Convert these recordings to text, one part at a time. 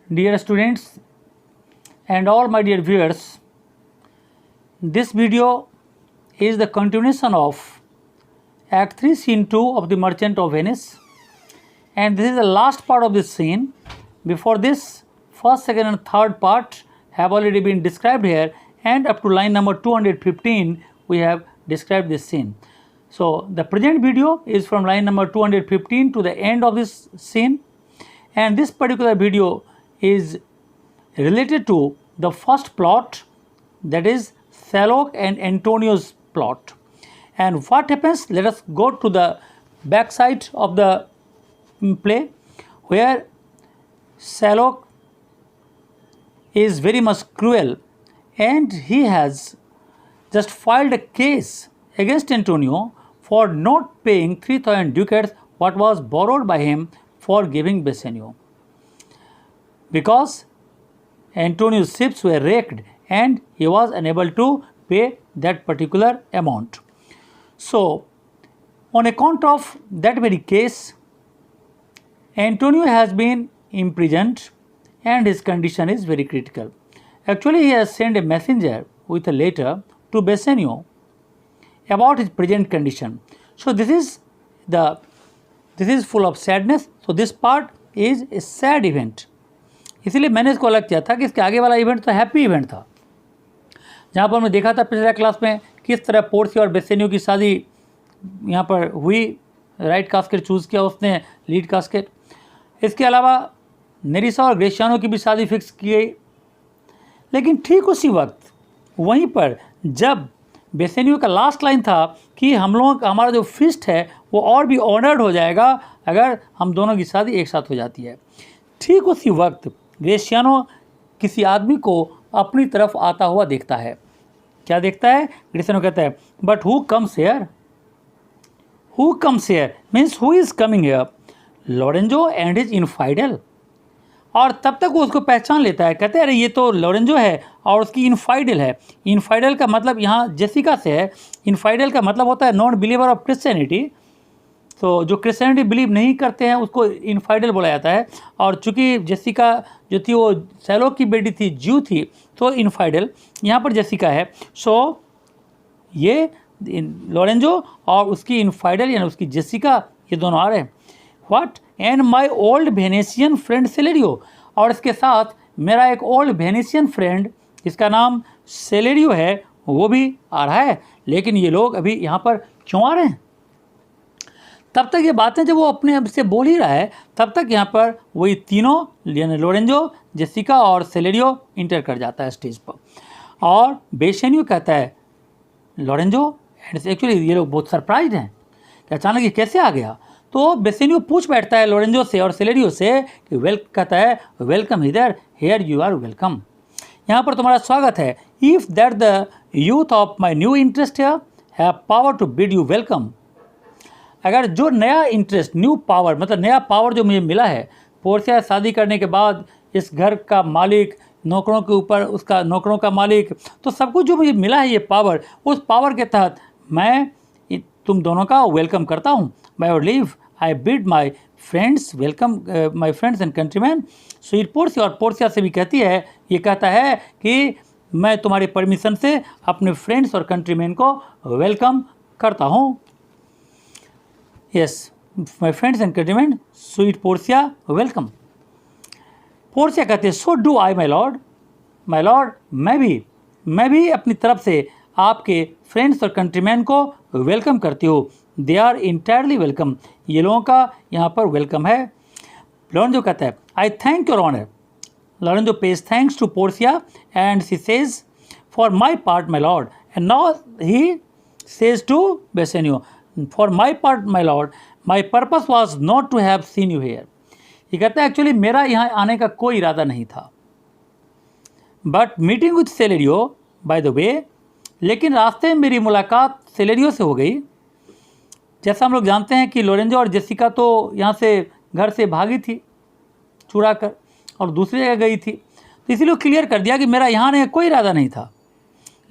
Dear students and all my dear viewers, this video is the continuation of Act 3 Scene 2 of The Merchant of Venice, and this is the last part of this scene. Before this, first, second and third part have already been described here, and up to line number 215 we have described this scene. So the present video is from line number 215 to the end of this scene, and this particular video is related to the first plot, that is Shylock and Antonio's plot. And what happens? Let us go to the back side of the play, where Shylock is very much cruel, and he has just filed a case against Antonio for not paying 3,000 ducats what was borrowed by him for giving Bassanio, because Antonio's ships were wrecked and he was unable to pay that particular amount. So, on account of that very case, Antonio has been imprisoned and his condition is very critical. Actually, he has sent a messenger with a letter to Bassanio about his present condition. So, this is full of sadness. So, this part is a sad event. इसीलिए मैंने इसको अलग किया था कि इसके आगे वाला इवेंट तो हैप्पी इवेंट था, जहाँ पर हमने देखा था पिछले क्लास में किस तरह पोर्सिया और बेसेनियो की शादी यहाँ पर हुई, राइट कास्केट चूज़ किया उसने, लीड कास्केट। इसके अलावा नेरिसा और ग्रेशियानो की भी शादी फिक्स की गई। लेकिन ठीक उसी वक्त वहीं पर जब बेसेनियो का लास्ट लाइन था कि हम लोगों का हमारा जो फिस्ट है वो और भी ऑनर्ड हो जाएगा अगर हम दोनों की शादी एक साथ हो जाती है, ठीक उसी वक्त ग्रेशियानो किसी आदमी को अपनी तरफ आता हुआ देखता है। क्या देखता है? ग्रेशियानो कहता है, but who comes here? Who comes here means who is coming here? Lorenzo and his infidel. और तब तक वो उसको पहचान लेता है, कहते हैं अरे ये तो लोरेंजो है और उसकी इनफाइडल है। इनफाइडल का मतलब यहाँ जेसिका से है। इनफाइडल का मतलब होता है नॉन बिलीवर ऑफ क्रिश्चियनिटी। तो जो क्रिश्चियनिटी बिलीव नहीं करते हैं उसको इनफाइडल बोला जाता है। और चूँकि जेसिका जो थी वो शैलोक की बेटी थी, ज्यू थी, तो इनफाइडल यहाँ पर जेसिका है। सो ये लोरेंजो और उसकी इनफाइडल यानी उसकी जेसिका ये दोनों आ रहे हैं। What? And my old Venetian friend Celerio, और इसके साथ मेरा एक ओल्ड वेनेशियन फ्रेंड जिसका नाम सेलेरियो है वो भी आ रहा है। लेकिन ये लोग अभी यहाँ पर क्यों आ रहे हैं? तब तक ये बातें जब वो अपने अब से बोल ही रहा है तब तक यहाँ पर वही तीनों यानी लोरेंजो, जेसिका और सेलेरियो इंटर कर जाता है स्टेज पर। और बेसेनियो कहता है लोरेंजो, एक्चुअली ये लोग बहुत सरप्राइज हैं कि अचानक ये कैसे आ गया। तो बेसेनियो पूछ बैठता है लोरेंजो से और सेलेरियो से कि कहता है welcome hither, here you are welcome, यहाँ पर तुम्हारा स्वागत है। If that the youth of my new interest have power to bid you welcome, अगर जो नया इंटरेस्ट, न्यू पावर मतलब नया पावर जो मुझे मिला है, पोर्सिया शादी करने के बाद इस घर का मालिक, नौकरों के ऊपर उसका नौकरों का मालिक, तो सब कुछ जो मुझे मिला है ये पावर, उस पावर के तहत मैं तुम दोनों का वेलकम करता हूँ। By your leave I bid my friends welcome my friends and countryman. So Portia और पोर्सिया से भी कहती है, ये कहता है कि मैं तुम्हारी परमिशन से अपने फ्रेंड्स और कंट्रीमैन को वेलकम करता हूँ। Yes, my friends and countrymen, sweet Portia, welcome. Portia कहते हैं, so do I, my lord. My lord, मैं भी अपनी तरफ से आपके फ्रेंड्स और कंट्रीमैन को वेलकम करती हूँ। दे आर इंटायरली वेलकम, ये लोगों का यहाँ पर वेलकम है। लोरेंजो कहता है, I thank your honour. Lorenzo pays thanks to Portia and she says for my part my lord, and now he says to Bassanio, For my part, my lord, my purpose was not to have seen you here. ये कहता है actually मेरा यहाँ आने का कोई इरादा नहीं था। But meeting with Celerio by the way, लेकिन रास्ते में मेरी मुलाकात सेलेरियो से हो गई। जैसा हम लोग जानते हैं कि लोरेंजो और जेसिका तो यहाँ से घर से भागी थी चुरा कर और दूसरी जगह गई थी, तो इसीलिए क्लियर कर दिया कि मेरा यहाँ आने का कोई इरादा नहीं था।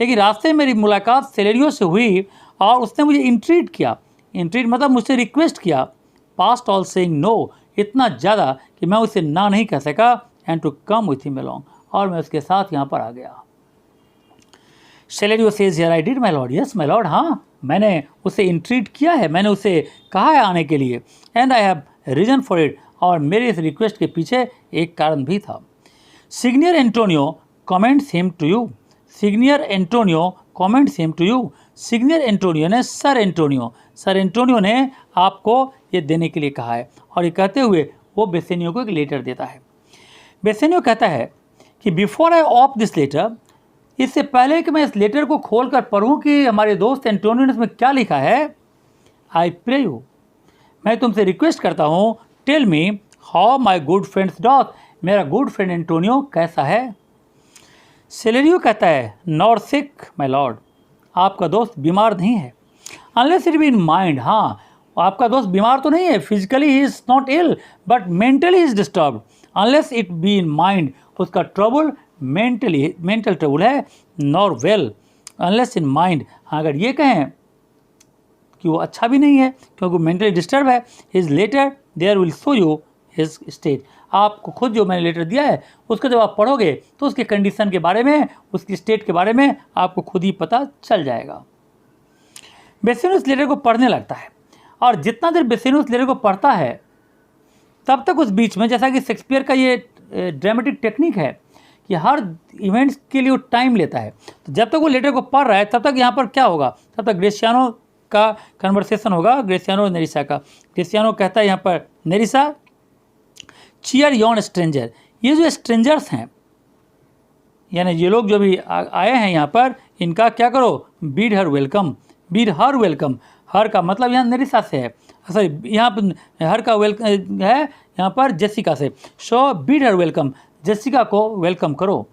लेकिन रास्ते में मेरी मुलाकात सेलेरियो से हुई और उसने मुझे इंट्रीट किया। इंट्रीट मतलब मुझसे रिक्वेस्ट किया, पास्ट ऑल सेइंग नो, इतना ज़्यादा कि मैं उसे ना नहीं कह सका, and to come with him along. और मैं उसके साथ यहाँ पर आ गया. Celerio says here, I did my lord. Yes my lord, हाँ मैंने उसे इंट्रीट किया है, मैंने उसे कहा है आने के लिए. And I have reason for it, और मेरे इस रिक्वेस्ट के पीछे एक कारण भी था. Signior Antonio commends him to you. Signior Antonio commends him to you. Signior Antonio ने सर एंटोनियो ने आपको ये देने के लिए कहा है. और ये कहते हुए वो बेसेनियो को एक लेटर देता है. बेसेनियो कहता है कि before I of this letter, इससे पहले कि मैं इस लेटर को खोल कर पढ़ूँ कि हमारे दोस्त एंटोनियो ने इसमें क्या लिखा है, आई प्रे यू, मैं तुमसे रिक्वेस्ट करता हूँ, tell me how my good friends doth, मेरा गुड फ्रेंड एंटोनियो कैसा है. सेलेरियो कहता है नॉट सिक माई लॉर्ड, आपका दोस्त बीमार नहीं है. Unless it be in mind, हाँ आपका दोस्त बीमार तो नहीं है, physically he is not ill but mentally is disturbed. Unless it be in mind, उसका ट्रबल मेंटल ट्रबल है. Nor well unless in mind, अगर ये कहें कि वो अच्छा भी नहीं है क्योंकि मेंटली डिस्टर्ब है. His letter there will show you his state, आपको खुद जो मैंने लेटर दिया है उसको जब आप पढ़ोगे तो उसके कंडीशन के बारे में, उसकी स्टेट के बारे में आपको खुद ही पता चल जाएगा. बेसेनियो उस लेटर को पढ़ने लगता है, और जितना देर बेसेनियो उस लेटर को पढ़ता है तब तक उस बीच में, जैसा कि शेक्सपियर का ये ड्रामेटिक टेक्निक है कि हर इवेंट्स के लिए वो टाइम लेता है, तो जब तक वो लेटर को पढ़ रहा है तब तक यहाँ पर क्या होगा, तब तक ग्रेसियानो का कन्वर्सेशन होगा, ग्रेसियानो और नेरिसा का. ग्रेसियानो कहता है यहाँ पर, नेरिसा चीयर यॉन स्ट्रेंजर, ये जो स्ट्रेंजर्स हैं यानी ये लोग जो भी आए हैं यहाँ पर, इनका क्या करो, बीड हर वेलकम. बीड हर वेलकम, हर का मतलब यहाँ नेरिसा से है, सॉरी यहाँ पर हर का वेलकम है यहाँ पर जेसिका से. सो बीड हर वेलकम, जेसिका को वेलकम करो.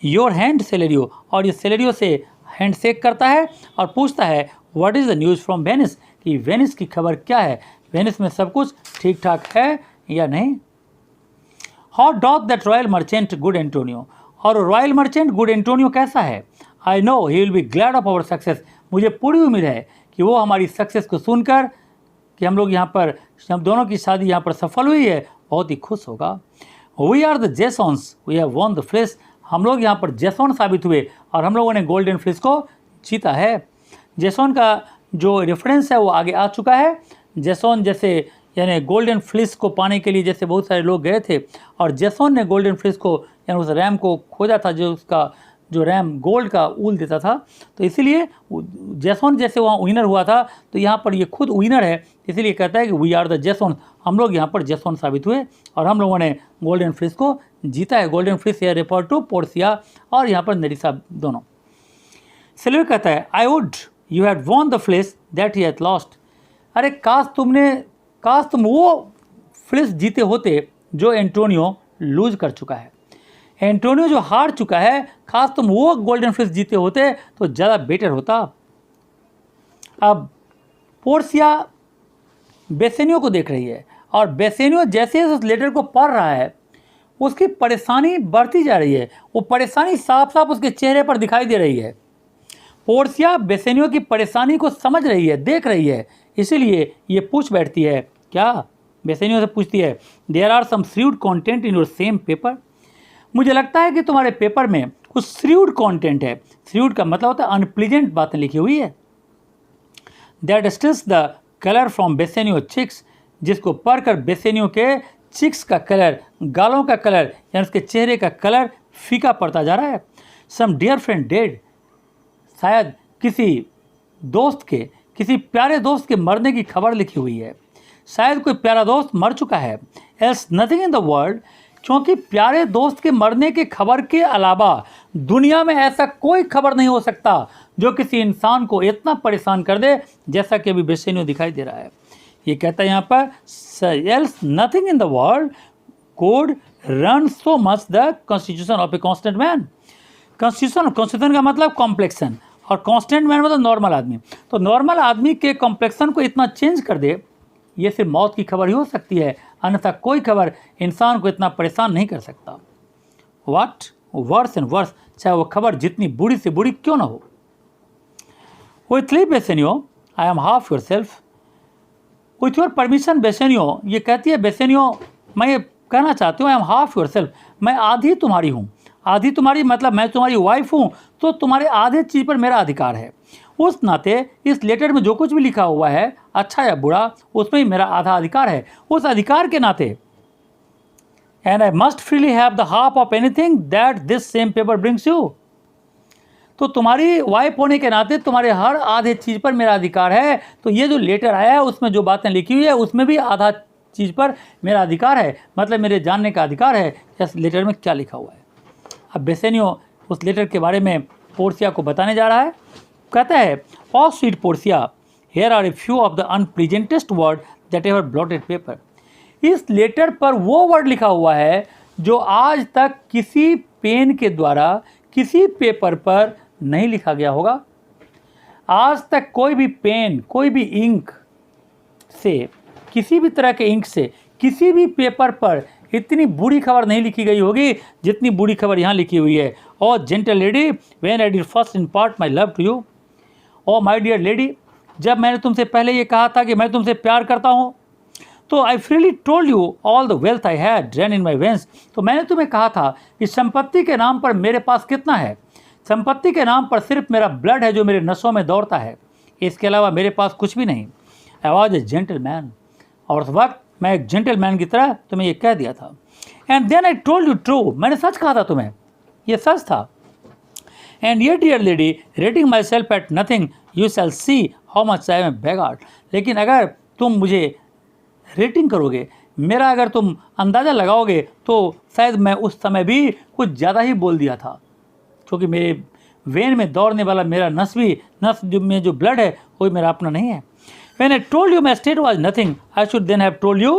योर हैंड सेलेरियो, और ये सेलेरियो से हैंड शेक करता है और पूछता है what is the news from Venice, कि वेनिस की खबर क्या है, वेनिस में सब कुछ ठीक ठाक है या नहीं. How doth that royal merchant good Antonio, और रॉयल मर्चेंट गुड एंटोनियो कैसा है. I know he will be glad of our success, मुझे पूरी उम्मीद है कि वो हमारी सक्सेस को सुनकर कि हम लोग यहाँ पर, हम दोनों की शादी यहाँ पर सफल हुई है, बहुत ही खुश होगा. We are the Jasons, we have won the fleece, हम लोग यहाँ पर जेसॉन साबित हुए और हम लोगों ने गोल्डन फ्लिस को जीता है. जेसॉन का जो रेफरेंस है वो आगे आ चुका है. जेसॉन जैसे यानी गोल्डन फ्लिस को पाने के लिए जैसे बहुत सारे लोग गए थे, और जेसॉन ने गोल्डन फ्लिस को यानी उस रैम को खोजा था, जो उसका जो रैम गोल्ड का ऊल देता था, तो इसीलिए जेसॉन जैसे वहाँ विनर हुआ था, तो यहाँ पर ये खुद विनर है, इसलिए कहता है कि वी आर द जेसॉन, हम लोग यहाँ पर जेसॉन साबित हुए और हम लोगों ने गोल्डन फ्लिस को जीता है. गोल्डन फ्लिस या रेफर टू पोर्सिया और यहाँ पर नेरिसा दोनों. सेलेरियो कहता है I would you had von the fleece that he had lost, अरे काश तुम वो फ्लिस जीते होते जो एंटोनियो लूज कर चुका है. एंटोनियो जो हार चुका है, खास तुम वो गोल्डन फ्लिस जीते होते तो ज़्यादा बेटर होता. अब पोर्सिया बेसेनियो को देख रही है, और बेसेनियो जैसे उस लेटर को पढ़ रहा है उसकी परेशानी बढ़ती जा रही है, वो परेशानी साफ साफ उसके चेहरे पर दिखाई दे रही है. पोर्सिया बेसेनियो की परेशानी को समझ रही है, देख रही है, इसीलिए ये पूछ बैठती है, क्या बेसेनियो से पूछती है, there are some shrewd contents in your same paper, मुझे लगता है कि तुम्हारे पेपर में कुछ श्रीव्ड कंटेंट है. श्रीव्ड का मतलब होता है अनप्लीजेंट बातें लिखी हुई है. That steals the colour from Bassanio cheeks, जिसको पढ़कर बेसेनियो के चिक्स का कलर, गालों का कलर यानी उसके चेहरे का कलर फीका पड़ता जा रहा है. सम डियर फ्रेंड डेड, शायद किसी प्यारे दोस्त के मरने की खबर लिखी हुई है, शायद कोई प्यारा दोस्त मर चुका है. Else nothing in the world, क्योंकि प्यारे दोस्त के मरने की खबर के अलावा दुनिया में ऐसा कोई खबर नहीं हो सकता जो किसी इंसान को इतना परेशान कर दे जैसा कि अभी बेसेनियो दिखाई दे रहा है. ये कहता है यहाँ पर else nothing in the world code run so much the constitution of a constant man. Constitution का मतलब कॉम्प्लेक्सन, और कॉन्स्टेंट मैन मतलब नॉर्मल आदमी. तो नॉर्मल आदमी के कॉम्प्लेक्सन को इतना चेंज कर दे, ये सिर्फ मौत की खबर ही हो सकती है, अन्यथा कोई खबर इंसान को इतना परेशान नहीं कर सकता. व्हाट वर्स एंड वर्स, चाहे वो खबर जितनी बुरी से बुरी क्यों ना हो. With leave Bassanio I am half your self, with your permission Bassanio, ये कहती है बेसेनियो मैं कहना चाहते हो I am half your self, मैं आधी तुम्हारी हूँ। आधी तुम्हारी मतलब मैं तुम्हारी वाइफ हूँ, तो तुम्हारे आधे चीज़ पर मेरा अधिकार है। उस नाते इस लेटर में जो कुछ भी लिखा हुआ है, अच्छा या बुरा, उसमें ही मेरा आधा अधिकार है। उस अधिकार के नाते and I must freely have the half of anything that this same paper brings you. तो तुम्हारी वाइफ होने के नाते तुम्हारे हर आधे चीज़ पर मेरा अधिकार है। तो ये जो लेटर आया है उसमें जो बातें लिखी हुई है उसमें भी आधा चीज़ पर मेरा अधिकार है, मतलब मेरे जानने का अधिकार है इस लेटर में क्या लिखा हुआ है। अब बेसेनियो उस लेटर के बारे में पोर्सिया को बताने जा रहा है। कहता है, O sweet Portia, here are a few of the unpleasantest word that ever blotted paper. इस लेटर पर वो वर्ड लिखा हुआ है जो आज तक किसी पेन के द्वारा किसी पेपर पर नहीं लिखा गया होगा। आज तक कोई भी पेन, कोई भी इंक से, किसी भी तरह के इंक से किसी भी पेपर पर इतनी बुरी खबर नहीं लिखी गई होगी जितनी बुरी खबर यहाँ लिखी हुई है। O gentle lady, when I did first impart my love to you. O my dear lady, जब मैंने तुमसे पहले ये कहा था कि मैं तुमसे प्यार करता हूँ, तो I freely told you all the wealth I had ran in my veins. तो मैंने तुम्हें कहा था कि संपत्ति के नाम पर मेरे पास कितना है। संपत्ति के नाम पर सिर्फ मेरा ब्लड है जो मेरे नसों में दौड़ता है, इसके अलावा मेरे पास कुछ भी नहीं। आई वॉज ए जेंटलमैन, और उस वक्त मैं एक जेंटलमैन की तरह तुम्हें ये कह दिया था। And then I told you true, मैंने सच कहा था तुम्हें, ये सच था। And yet dear lady, rating myself at nothing, you shall see how much I am a braggart. लेकिन अगर तुम मुझे रेटिंग करोगे, मेरा अगर तुम अंदाज़ा लगाओगे, तो शायद मैं उस समय भी कुछ ज़्यादा ही बोल दिया था, क्योंकि मेरे वेन में दौड़ने वाला मेरा नस में जो ब्लड है वो मेरा अपना नहीं है। When I told you my state was nothing, I should then have told you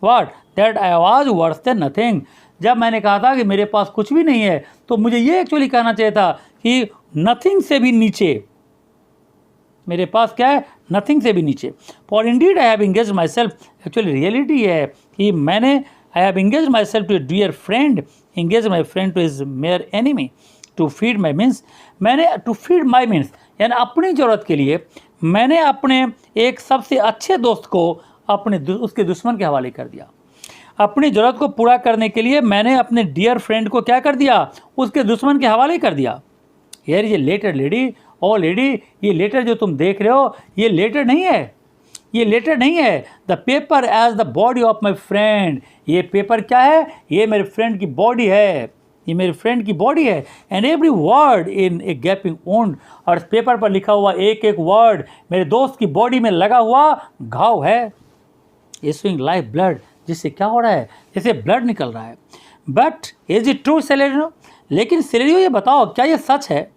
what? That I was worse than nothing. जब मैंने कहा था कि मेरे पास कुछ भी नहीं है, तो मुझे ये एक्चुअली कहना चाहिए था कि नथिंग से भी नीचे, मेरे पास क्या है, नथिंग से भी नीचे। For indeed I have engaged myself, actually reality है कि मैंने I have engaged myself to a dear friend, engaged my friend to his mere enemy, to feed my means, मैंने to feed my means यानी अपनी ज़रूरत के लिए मैंने अपने एक सबसे अच्छे दोस्त को उसके दुश्मन के हवाले कर दिया। अपनी ज़रूरत को पूरा करने के लिए मैंने अपने डियर फ्रेंड को क्या कर दिया, उसके दुश्मन के हवाले कर दिया। यार ये लेटर लेडी, ओ लेडी, ये लेटर जो तुम देख रहे हो ये लेटर नहीं है, ये लेटर नहीं है। The paper as the body of my friend, ये पेपर क्या है, ये मेरे फ्रेंड की बॉडी है, ये मेरे फ्रेंड की बॉडी है। And every word in A gapping wound, और इस पेपर पर लिखा हुआ एक एक वर्ड मेरे दोस्त की बॉडी में लगा हुआ घाव है। इशूइंग लाइफ ब्लड, जिससे क्या हो रहा है, जैसे ब्लड निकल रहा है। But is it true Celerio, लेकिन सेलेरियो ये बताओ क्या ये सच है?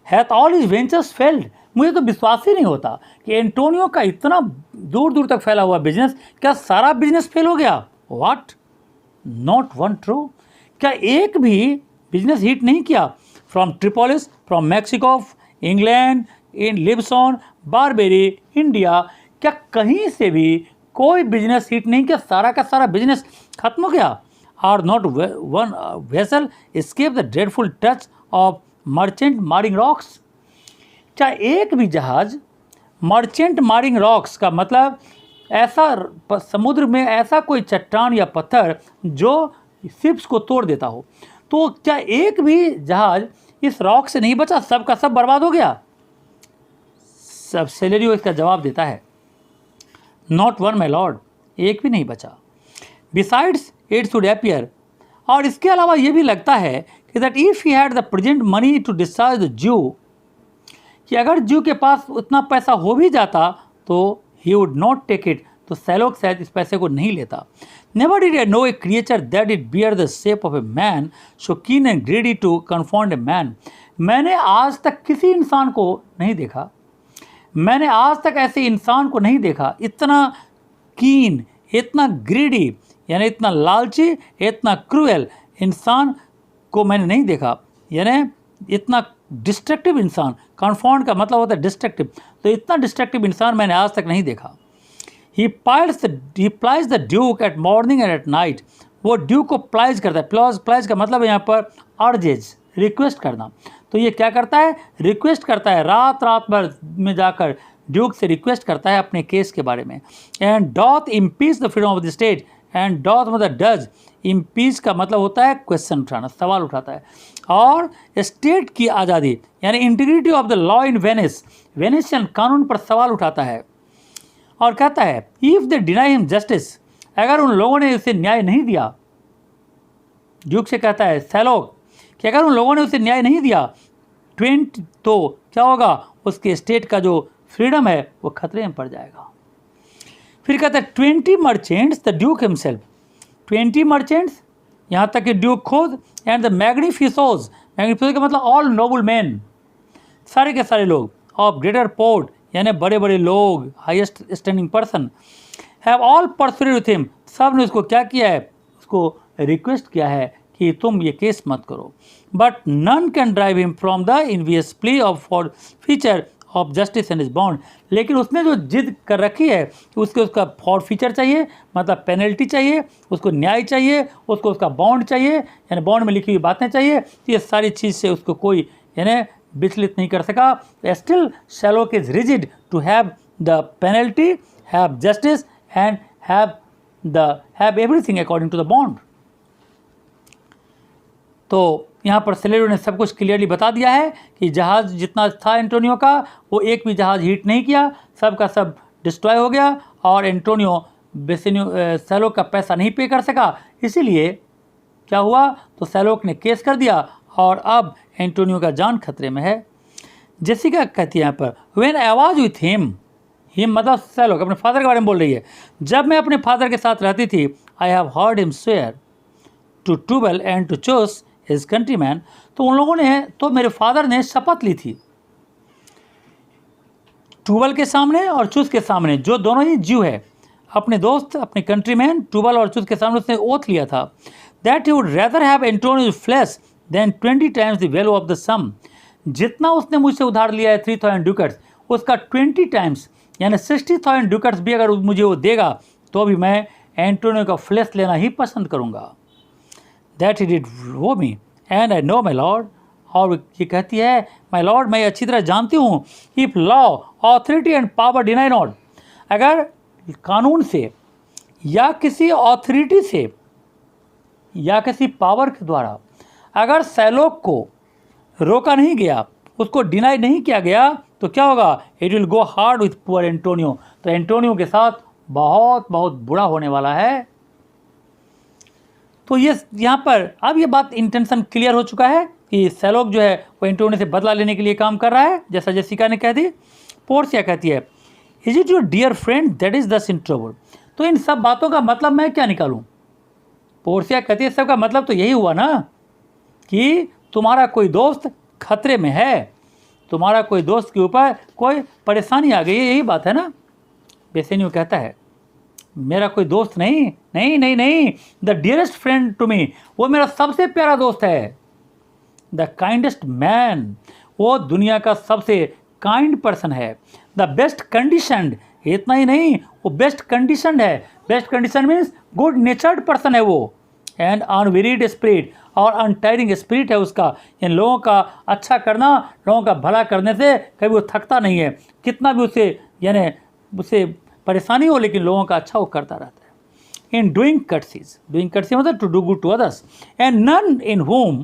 Hath all his ventures failed, मुझे तो विश्वास ही नहीं होता कि एंटोनियो का इतना दूर दूर तक फैला हुआ बिजनेस, क्या सारा बिजनेस फेल हो गया? व्हाट, नॉट वन ट्रू, क्या एक भी बिजनेस हिट नहीं किया? From Tripolis, from Mexico, England, in Lisbon, Barbary, India, क्या कहीं से भी कोई बिजनेस हिट नहीं किया? सारा का सारा बिजनेस खत्म हो गया। Are not one vessel escape the dreadful touch of merchant marring rocks, क्या एक भी जहाज मर्चेंट मारिंग रॉक्स का मतलब ऐसा समुद्र में ऐसा कोई चट्टान या पत्थर जो शिप्स को तोड़ देता हो, तो क्या एक भी जहाज इस रॉक से नहीं बचा? सब का सब बर्बाद हो गया। सब सेलेरियो इसका जवाब देता है, नॉट वन माय लॉर्ड, एक भी नहीं बचा। बिसाइड्स इट शुड अपीयर, और इसके अलावा ये भी लगता है कि that if he had the present money to discharge the Jew, कि अगर ज्यू के पास उतना पैसा हो भी जाता तो he would not take it, तो सैलोक शायद इस पैसे को नहीं लेता। Never did I know a creature that it bear the shape of a man so keen and greedy to confound a man, मैंने आज तक किसी इंसान को नहीं देखा, मैंने आज तक ऐसे इंसान को नहीं देखा, इतना कीन, इतना ग्रीडी यानी इतना लालची, इतना क्रूएल इंसान को मैंने नहीं देखा, यानी इतना डिस्ट्रक्टिव इंसान। कन्फाउंड का मतलब होता है डिस्ट्रक्टिव, तो इतना डिस्ट्रक्टिव इंसान मैंने आज तक नहीं देखा। He plies the duke at morning and at night, वो ड्यूक को प्लाइज करता है। प्लाइज का मतलब है यहाँ पर अर्जेज, रिक्वेस्ट करना। तो ये क्या करता है, रिक्वेस्ट करता है, रात भर में जाकर ड्यूक से रिक्वेस्ट करता है अपने केस के बारे में। And doth impeach the freedom of the state and doth मतलब डज, इम्पीच का मतलब होता है क्वेश्चन उठाना, सवाल उठाता है। और स्टेट की आज़ादी यानी integrity of the law in Venice, Venetian कानून पर सवाल उठाता है। और कहता है if they deny him justice, अगर उन लोगों ने उसे न्याय नहीं दिया, ड्यूक से कहता है सैलोक कि अगर उन लोगों ने उसे न्याय नहीं दिया 20, तो क्या होगा, उसके स्टेट का जो फ्रीडम है वो खतरे में पड़ जाएगा। फिर कहता है 20 merchants the Duke himself, 20 merchants यहाँ तक कि ड्यूक खुद, एंड द मैग्निफिसोज, मैग्निफिसोज का मतलब ऑल नोबल मैन, सारे के सारे लोग, ऑफ ग्रेटर पोर्ट यानी बड़े बड़े लोग, highest standing person, have all persuaded with him, सब ने उसको क्या किया है, उसको रिक्वेस्ट किया है कि तुम ये केस मत करो। But none can drive him from the envious plea of forfeiture of justice and is bond, लेकिन उसने जो जिद कर रखी है कि उसका फॉर फीचर चाहिए, मतलब पेनल्टी चाहिए, उसको न्याय चाहिए, उसको उसका बॉन्ड चाहिए, यानी बॉन्ड में लिखी हुई बातें चाहिए, तो ये सारी चीज़ से उसको कोई यानी विचलित नहीं कर सका। Still Shylock is rigid to have the penalty, have justice and have everything according to the bond. तो यहाँ पर सेलेडो ने सब कुछ क्लियरली बता दिया है कि जहाज़ जितना था एंटोनियो का, वो एक भी जहाज़ हिट नहीं किया, सब का सब डिस्ट्रॉय हो गया, और एंटोनियो सैलोक का पैसा नहीं पे कर सका। इसीलिए क्या हुआ, तो सैलोक ने केस कर दिया और अब एंटोनियो का जान खतरे में है। जेसिका कहती है यहाँ पर when I was with him मतलब सैलोक अपने फादर के बारे में बोल रही है, जब मैं अपने फादर के साथ रहती थी, I have heard him swear to Tubal and to Chus his countryman, तो उन लोगों ने, तो मेरे फादर ने शपथ ली थी टूबल के सामने और चूस के सामने, जो दोनों ही जीव है, अपने दोस्त अपने कंट्रीमैन टूबल और चूस के सामने उसने ओथ लिया था that he would rather have Antonio's flesh than 20 times the value of the sum, जितना उसने मुझसे उधार लिया है 3000 ड्यूकेट्स, उसका 20 टाइम्स यानी 60,000 ड्यूकेट्स भी अगर मुझे वो देगा तो भी मैं एंटोनियो का फ्लैश लेना ही पसंद करूँगा। दैट ही डिड वो me and I know my lord, और ये कहती है माई लॉर्ड, मैं अच्छी तरह जानती हूँ, if law authority and power deny not, अगर कानून से या किसी ऑथोरिटी से या किसी पावर के द्वारा अगर सैलोक को रोका नहीं गया, उसको डिनाई नहीं किया गया, तो क्या होगा, it will go hard with poor Antonio, तो एंटोनियो के साथ बहुत बहुत बुरा होने वाला है। तो ये यहाँ पर अब ये बात इंटेंशन क्लियर हो चुका है कि सैलोक जो है वो एंटोनियो से बदला लेने के लिए काम कर रहा है, जैसा जेसिका ने कह दी। पोर्सिया कहती है is it your dear friend that is thus in trouble, तो इन सब बातों का मतलब मैं क्या निकालूं। पोर्सिया कहती है सबका मतलब तो यही हुआ ना कि तुम्हारा कोई दोस्त खतरे में है, तुम्हारा कोई दोस्त के ऊपर कोई परेशानी आ गई है, यही बात है ना। बेसेनियो कहता है मेरा कोई दोस्त नहीं, नहीं नहीं नहीं, the dearest friend to me, वो मेरा सबसे प्यारा दोस्त है। द काइंडेस्ट मैन, वो दुनिया का सबसे काइंड पर्सन है। द बेस्ट कंडीशनड, इतना ही नहीं, वो बेस्ट कंडीशनड है। Best condition means good नेचर्ड person है वो। एंड अनवेरिड स्पिरिट, और अनटायरिंग स्पिरिट है उसका, इन लोगों का अच्छा करना, लोगों का भला करने से कभी वो थकता नहीं है, कितना भी उसे यानी उसे परेशानी हो, लेकिन लोगों का अच्छा वो करता रहता है। In doing courtesies, doing courtesy मतलब to do good to others, and none in whom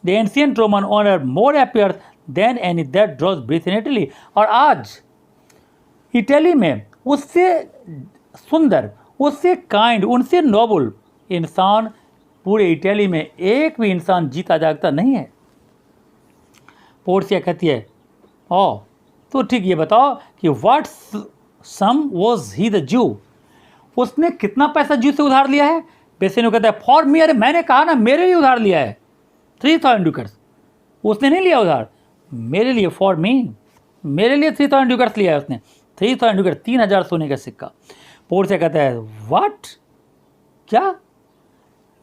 the ancient Roman honour more appears than any that draws breath in Italy, और आज इटली में उससे सुंदर, उससे काइंड, उनसे नोबल इंसान पूरे इटली में एक भी इंसान जीता जागता नहीं है। पोर्सिया कहती है ओ तो ठीक, ये बताओ कि what sum was he the Jew, उसने कितना पैसा जू से उधार लिया है। बेसेनियो कहता है फॉर मी, अरे मैंने कहा ना मेरे लिए उधार लिया है 3000 ड्यूकेट्स, उसने नहीं लिया उधार, मेरे लिए, फॉर मी, मेरे लिए 3000 ड्यूकेट्स लिया है उसने, 3000 ड्यूकेट्स 3000 सोने का सिक्का। पोर्सिया कहता है व्हाट, क्या,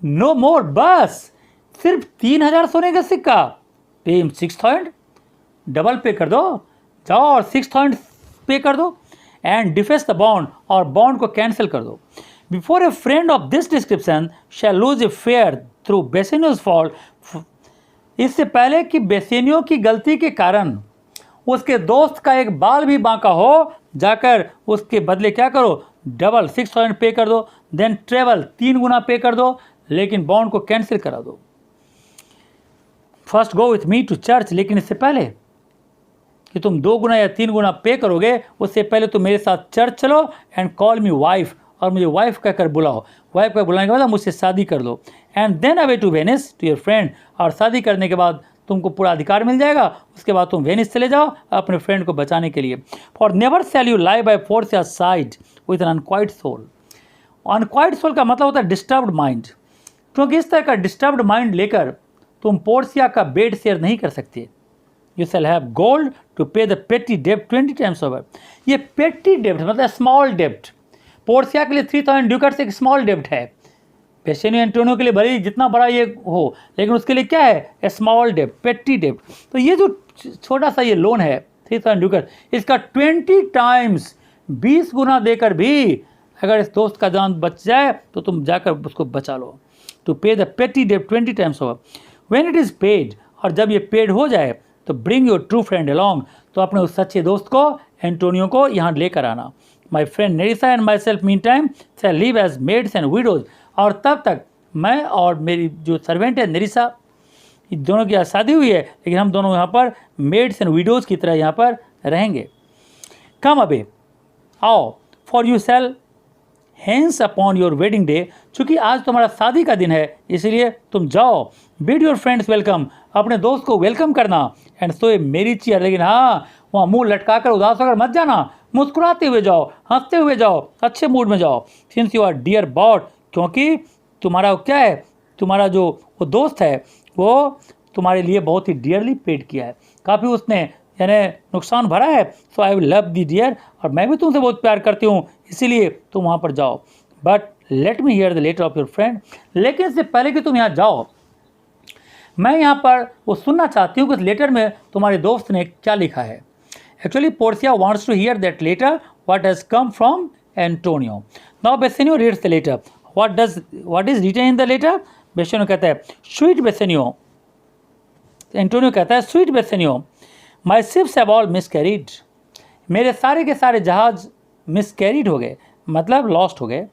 नो मोर, बस सिर्फ 3000 सोने का सिक्का, पे हिम 6000, डबल पे कर दो, जाओ और 6000 पे कर दो, एंड डिफेस द बॉन्ड, और बॉन्ड को कैंसिल कर दो। Before a friend of this description shall lose a hair through Bassanio's fault, इससे पहले कि बेसेनियो की गलती के कारण उसके दोस्त का एक बाल भी बांका हो, जाकर उसके बदले क्या करो, डबल 6000 पे कर दो, देन ट्रेवल 3 गुना पे कर दो, लेकिन बॉन्ड को कैंसिल करा दो। First go with me to church, लेकिन इससे पहले कि तुम 2 गुना या 3 गुना पे करोगे, उससे पहले तुम मेरे साथ चर्च चलो एंड कॉल मी वाइफ, और मुझे वाइफ कहकर बुलाओ। वाइफ का बुलाने के बाद मुझसे शादी कर दो। And then away to Venice to your friend, और शादी करने के बाद तुमको पूरा अधिकार मिल जाएगा। उसके बाद तुम वेनिस चले जाओ अपने फ्रेंड को बचाने के लिए। For never shall you lie by Portia's side with an unquiet soul. Unquiet soul का मतलब होता है डिस्टर्ब्ड माइंड, क्योंकि इस तरह का डिस्टर्ब्ड माइंड लेकर तुम पोर्सिया का बेड शेयर नहीं कर सकते। You shall have gold to pay the petty डेप्ट 20 टाइम्स ओवर। ये पेटी डेप्ट मतलब स्मॉल डेप्ट। पोर्सिया के लिए 3000 ड्यूकेट्स एक स्मॉल डेप्ट है। बेसेनियो एंटोनियो के लिए भले ही जितना बड़ा ये हो, लेकिन उसके लिए क्या है, ए स्मॉल डेप्ट, पेटी डेप्ट। तो ये जो छोटा सा ये लोन है 3000 ड्यूकेट, इसका 20 टाइम्स 20 गुना देकर भी अगर इस दोस्त का जान बच जाए तो तुम जाकर उसको बचा लो। टू पे द पेटी डेप्ट 20 times over. When it is paid, और जब ये पेड हो जाए तो bring your true friend along, तो अपने उस सच्चे दोस्त को एंटोनियो को यहाँ लेकर आना। My friend Nerissa and myself meantime shall live as maids and widows, और तब तक मैं और मेरी जो सर्वेंट है नेरिसा, दोनों की शादी हुई है, लेकिन हम दोनों यहाँ पर मेड्स एंड विडोज की तरह यहाँ पर रहेंगे। कम अबे, आओ, for you shall hence upon your wedding day, चूँकि आज तुम्हारा शादी का दिन है, इसलिए तुम जाओ। बिड योर फ्रेंड्स वेलकम, अपने दोस्त को वेलकम करना। एंड सो ए मेरी चीयर, लेकिन हाँ वहाँ मुंह लटका कर उदास होकर मत जाना, मुस्कुराते हुए जाओ, हंसते हुए जाओ, अच्छे मूड में जाओ। Since you are dear bought, क्योंकि तुम्हारा क्या है, तुम्हारा जो वो दोस्त है वो तुम्हारे लिए बहुत ही डियरली पेड किया है, काफ़ी उसने यानी नुकसान भरा है। So I will love thee dear, और मैं भी तुमसे बहुत प्यार करती हूँ, इसीलिए तुम वहाँ पर जाओ। But let me hear the letter of your friend, लेकिन इससे पहले कि तुम यहाँ जाओ, मैं यहाँ पर वो सुनना चाहती हूँ कि इस लेटर में तुम्हारे दोस्त ने क्या लिखा है। Actually Portia wants to hear that letter what has come from Antonio. Now Bassanio reads the letter. What is written in the letter? Bassanio कहता है स्वीट बेसेनियो, एंटोनियो कहता है sweet Bassanio, my ships have all miscarried, मेरे सारे के सारे जहाज मिसकैरीड हो गए, मतलब लॉस्ट हो गए।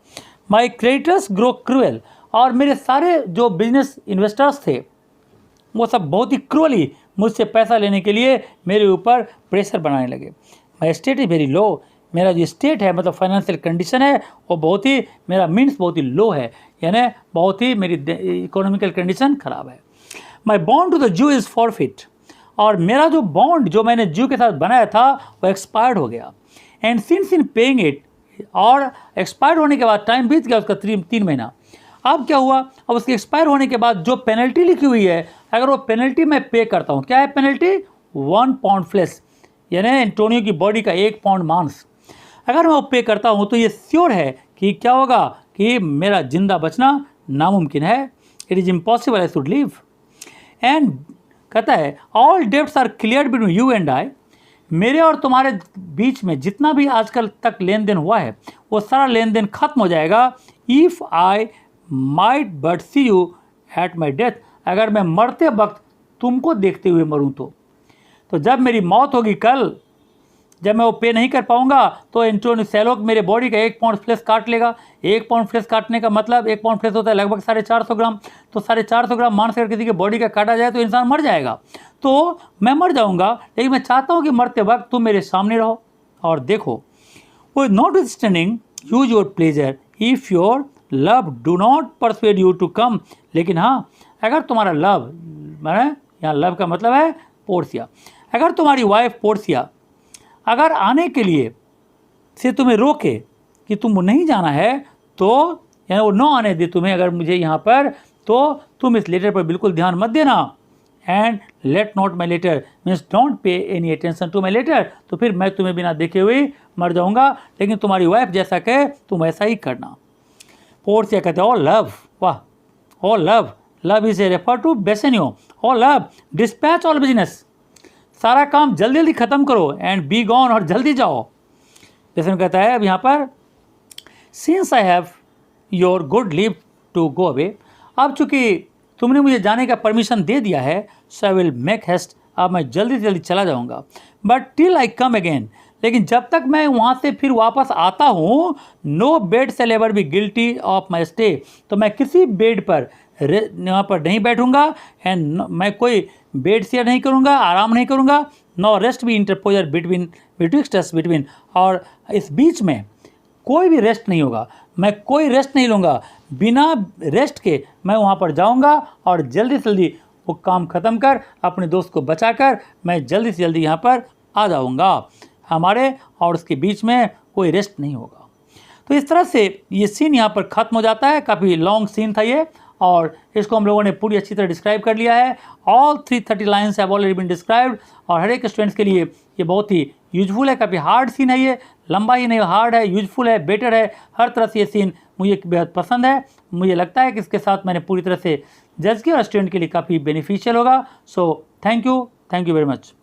माई क्रेडिटर्स ग्रो क्रूएल, और मेरे सारे जो बिजनेस इन्वेस्टर्स थे वो सब बहुत ही क्रूअली मुझसे पैसा लेने के लिए मेरे ऊपर प्रेशर बनाने लगे। My state is very low, मेरा जो स्टेट है मतलब फाइनेंशियल कंडीशन है वो बहुत ही, मेरा मीन्स बहुत ही लो है, यानी बहुत ही मेरी इकोनॉमिकल कंडीशन ख़राब है। My bond to the Jew is forfeit, और मेरा जो बॉन्ड जो मैंने जू के साथ बनाया था वो एक्सपायर्ड हो गया। And since in paying it, और एक्सपायर्ड होने के बाद टाइम बीत गया उसका 3 महीना। अब क्या हुआ, अब उसके एक्सपायर होने के बाद जो पेनल्टी लिखी हुई है, अगर वो पेनल्टी मैं पे करता हूँ, क्या है पेनल्टी? 1 पाउंड फ्लेश, यानी एंटोनियो की बॉडी का 1 पाउंड मांस, अगर मैं वो पे करता हूँ तो ये श्योर है कि क्या होगा कि मेरा जिंदा बचना नामुमकिन है। It is impossible I should live. And कहता है all debts are clear between you and I, मेरे और तुम्हारे बीच में जितना भी आजकल तक लेन देन हुआ है वो सारा लेन देन खत्म हो जाएगा। If I might but see you at my death, अगर मैं मरते वक्त तुमको देखते हुए मरूं तो जब मेरी मौत होगी कल, जब मैं वो पे नहीं कर पाऊंगा तो एंटोनियो सैलोक मेरे बॉडी का 1 पाउंड फ्लेश काट लेगा। 1 पाउंड फ्लेश काटने का मतलब 1 पाउंड फ्लेश होता है लगभग 450 ग्राम, तो 450 ग्राम मांस अगर किसी के बॉडी का काटा जाए तो इंसान मर जाएगा। तो मैं मर जाऊंगा, लेकिन मैं चाहता हूँ कि मरते वक्त तुम मेरे सामने रहो और देखो। वो notwithstanding use your pleasure if your love do not persuade you to come, लेकिन हाँ अगर तुम्हारा लव, मैंने यहाँ लव का मतलब है पोर्सिया, अगर तुम्हारी वाइफ पोर्सिया अगर आने के लिए से तुम्हें रोके कि तुम नहीं जाना है, तो यानी वो न आने दे तुम्हें अगर मुझे यहाँ पर, तो तुम इस लेटर पर बिल्कुल ध्यान मत देना। And let not my letter means don't pay any attention to my letter, तो फिर मैं तुम्हें बिना देखे हुए मर जाऊँगा, लेकिन तुम्हारी वाइफ जैसा कहे तुम ऐसा ही करना। पोर्सिया कहते हैं ओ लव, वाह, O love, love is a refer to Bassanio, O love dispatch all business, सारा काम जल्दी जल्दी ख़त्म करो एंड बी गॉन, और जल्दी जाओ। बेसेनियो कहता है अब यहाँ पर since I have your good leave to go away, अब चूँकि तुमने मुझे जाने का परमिशन दे दिया है, so I will make haste, अब मैं जल्दी से जल्दी चला जाऊँगा। But till I come again, लेकिन जब तक मैं वहाँ से फिर वापस आता हूँ, no bed shall ever be guilty of my stay, तो मैं किसी बेड पर यहाँ पर नहीं बैठूंगा एंड मैं कोई बेड शेयर नहीं करूँगा, आराम नहीं करूँगा, नो रेस्ट भी इंटरपोजर बिटवीन, और इस बीच में कोई भी रेस्ट नहीं होगा, मैं कोई रेस्ट नहीं लूँगा, बिना रेस्ट के मैं वहाँ पर जाऊँगा और जल्दी से जल्दी वो काम ख़त्म कर अपने दोस्त को बचाकर मैं जल्दी से जल्दी यहाँ पर आ जाऊँगा, हमारे और उसके बीच में कोई रेस्ट नहीं होगा। तो इस तरह से ये सीन यहाँ पर ख़त्म हो जाता है। काफ़ी लॉन्ग सीन था ये, और इसको हम लोगों ने पूरी अच्छी तरह डिस्क्राइब कर लिया है। All 330 lines have already been described, और हर एक स्टूडेंट्स के लिए ये बहुत ही यूजफुल है। काफ़ी हार्ड सीन है ये, लंबा ही नहीं, हार्ड है, यूजफुल है, बेटर है, हर तरह से ये सीन मुझे बेहद पसंद है। मुझे लगता है कि इसके साथ मैंने पूरी तरह से जज किया और स्टूडेंट के लिए काफ़ी बेनिफिशियल होगा। So thank you very much.